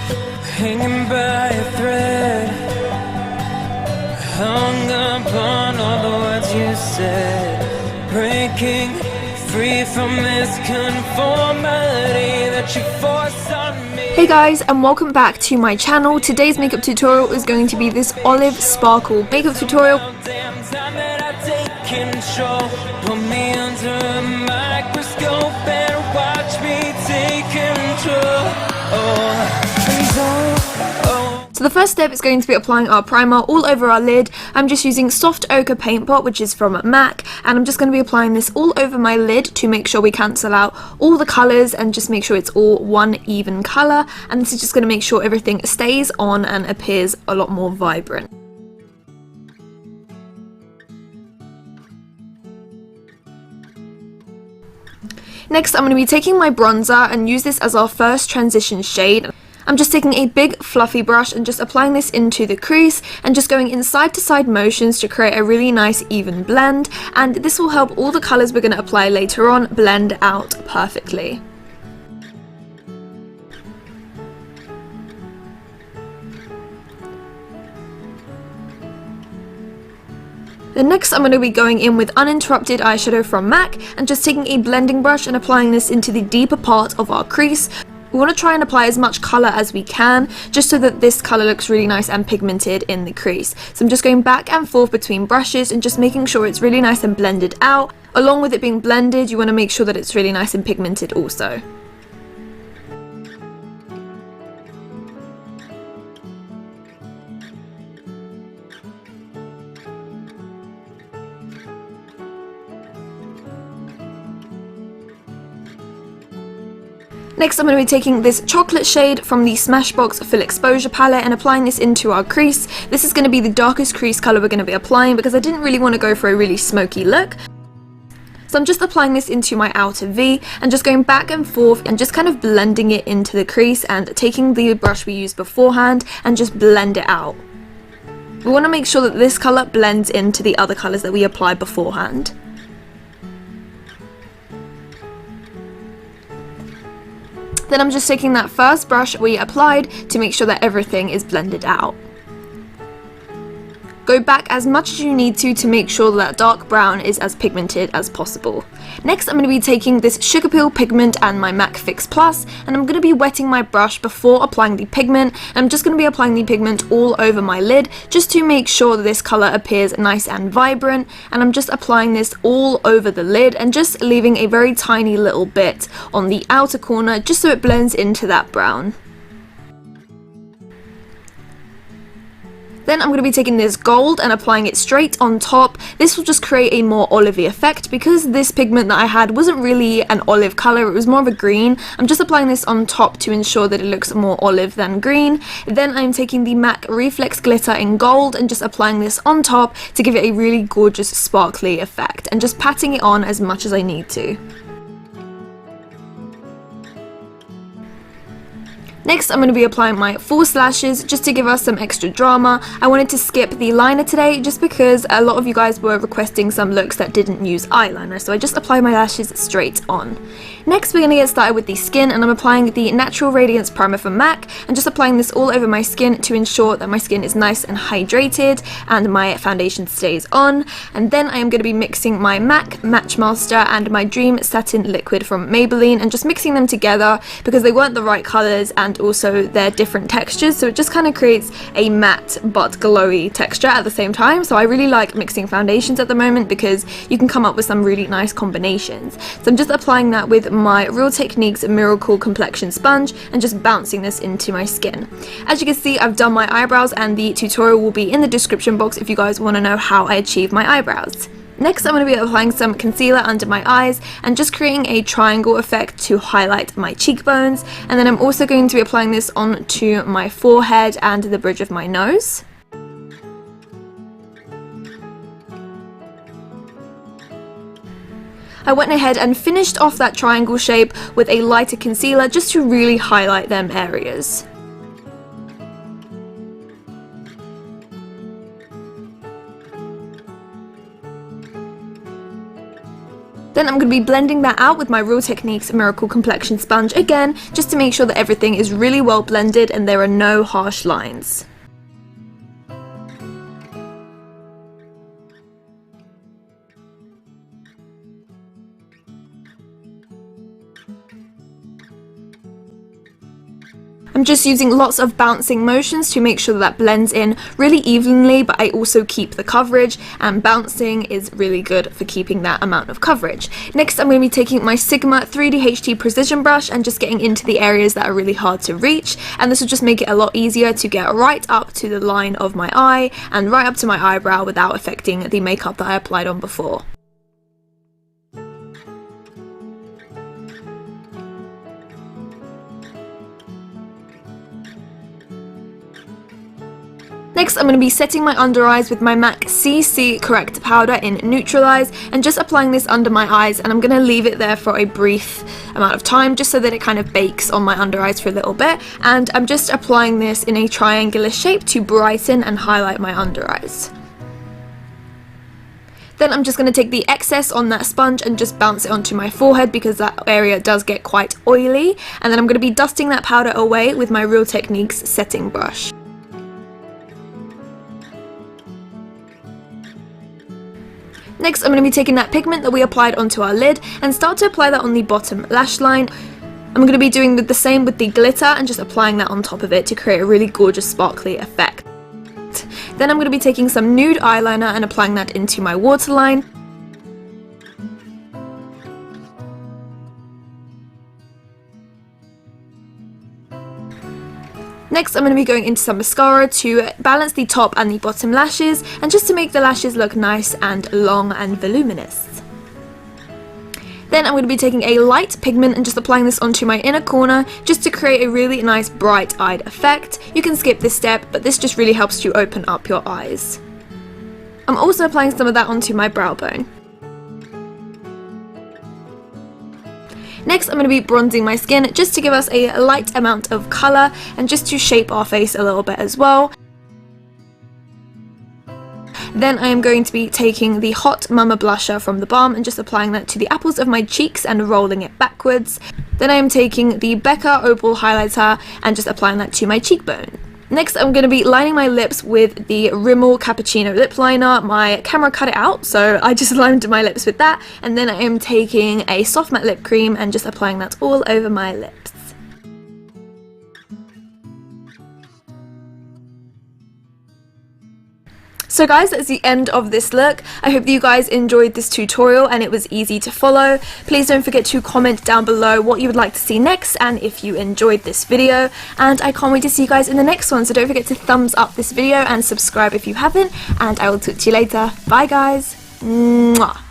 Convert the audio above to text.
hanging by a thread, hung upon all the words you said, breaking free from this conformity that you forced on me. Hey guys, and welcome back to my channel. Today's makeup tutorial is going to be this olive sparkle makeup tutorial. Damn time that I take control. Put me under a microscope and watch me take control. So the first step is going to be applying our primer all over our lid. I'm just using Soft Ochre Paint Pot, which is from MAC, and I'm just going to be applying this all over my lid to make sure we cancel out all the colours and just make sure it's all one even colour. And this is just going to make sure everything stays on and appears a lot more vibrant. Next, I'm going to be taking my bronzer and use this as our first transition shade. I'm just taking a big fluffy brush and just applying this into the crease and just going in side to side motions to create a really nice even blend, and this will help all the colours we're going to apply later on blend out perfectly. Then next I'm going to be going in with Uninterrupted eyeshadow from MAC and just taking a blending brush and applying this into the deeper part of our crease. We want to try and apply as much colour as we can, just so that this colour looks really nice and pigmented in the crease. So I'm just going back and forth between brushes and just making sure it's really nice and blended out. Along with it being blended, you want to make sure that it's really nice and pigmented also. Next I'm going to be taking this chocolate shade from the Smashbox Full Exposure palette and applying this into our crease. This is going to be the darkest crease colour we're going to be applying because I didn't really want to go for a really smoky look. So I'm just applying this into my outer V and just going back and forth and just kind of blending it into the crease and taking the brush we used beforehand and just blend it out. We want to make sure that this colour blends into the other colours that we applied beforehand. Then I'm just taking that first brush we applied to make sure that everything is blended out. Go back as much as you need to make sure that dark brown is as pigmented as possible. Next I'm going to be taking this Sugar Peel pigment and my MAC Fix Plus, and I'm going to be wetting my brush before applying the pigment. I'm just going to be applying the pigment all over my lid just to make sure that this colour appears nice and vibrant, and I'm just applying this all over the lid and just leaving a very tiny little bit on the outer corner just so it blends into that brown. Then I'm going to be taking this gold and applying it straight on top. This will just create a more olivey effect because this pigment that I had wasn't really an olive colour, it was more of a green. I'm just applying this on top to ensure that it looks more olive than green. Then I'm taking the MAC Reflex Glitter in gold and just applying this on top to give it a really gorgeous sparkly effect and just patting it on as much as I need to. Next I'm going to be applying my false lashes just to give us some extra drama. I wanted to skip the liner today just because a lot of you guys were requesting some looks that didn't use eyeliner, so I just applied my lashes straight on. Next we're going to get started with the skin, and I'm applying the Natural Radiance Primer from MAC and just applying this all over my skin to ensure that my skin is nice and hydrated and my foundation stays on. And then I am going to be mixing my MAC Matchmaster and my Dream Satin Liquid from Maybelline and just mixing them together because they weren't the right colours and also they're different textures, so it just kind of creates a matte but glowy texture at the same time. So I really like mixing foundations at the moment because you can come up with some really nice combinations. So I'm just applying that with my Real Techniques Miracle Complexion Sponge and just bouncing this into my skin. As you can see, I've done my eyebrows and the tutorial will be in the description box if you guys want to know how I achieve my eyebrows. Next I'm going to be applying some concealer under my eyes and just creating a triangle effect to highlight my cheekbones, and then I'm also going to be applying this onto my forehead and the bridge of my nose. I went ahead and finished off that triangle shape with a lighter concealer just to really highlight them areas. Then I'm going to be blending that out with my Real Techniques Miracle Complexion Sponge again, just to make sure that everything is really well blended and there are no harsh lines. I'm just using lots of bouncing motions to make sure that blends in really evenly, but I also keep the coverage, and bouncing is really good for keeping that amount of coverage. Next, I'm going to be taking my Sigma 3D HT Precision Brush and just getting into the areas that are really hard to reach, and this will just make it a lot easier to get right up to the line of my eye and right up to my eyebrow without affecting the makeup that I applied on before. Next, I'm going to be setting my under eyes with my MAC CC Corrector Powder in Neutralize and just applying this under my eyes, and I'm going to leave it there for a brief amount of time just so that it kind of bakes on my under eyes for a little bit, and I'm just applying this in a triangular shape to brighten and highlight my under eyes. Then I'm just going to take the excess on that sponge and just bounce it onto my forehead because that area does get quite oily, and then I'm going to be dusting that powder away with my Real Techniques setting brush. Next, I'm going to be taking that pigment that we applied onto our lid and start to apply that on the bottom lash line. I'm going to be doing the same with the glitter and just applying that on top of it to create a really gorgeous sparkly effect. Then I'm going to be taking some nude eyeliner and applying that into my waterline. Next, I'm going to be going into some mascara to balance the top and the bottom lashes and just to make the lashes look nice and long and voluminous. Then I'm going to be taking a light pigment and just applying this onto my inner corner just to create a really nice bright-eyed effect. You can skip this step, but this just really helps to open up your eyes. I'm also applying some of that onto my brow bone. Next, I'm going to be bronzing my skin just to give us a light amount of colour and just to shape our face a little bit as well. Then I am going to be taking the Hot Mama blusher from the balm and just applying that to the apples of my cheeks and rolling it backwards. Then I am taking the Becca Opal highlighter and just applying that to my cheekbone. Next, I'm going to be lining my lips with the Rimmel Cappuccino lip liner. My camera cut it out, so I just lined my lips with that. And then I am taking a soft matte lip cream and just applying that all over my lips. So guys, that's the end of this look. I hope that you guys enjoyed this tutorial and it was easy to follow. Please don't forget to comment down below what you would like to see next and if you enjoyed this video. And I can't wait to see you guys in the next one, so don't forget to thumbs up this video and subscribe if you haven't. And I will talk to you later. Bye guys. Mwah.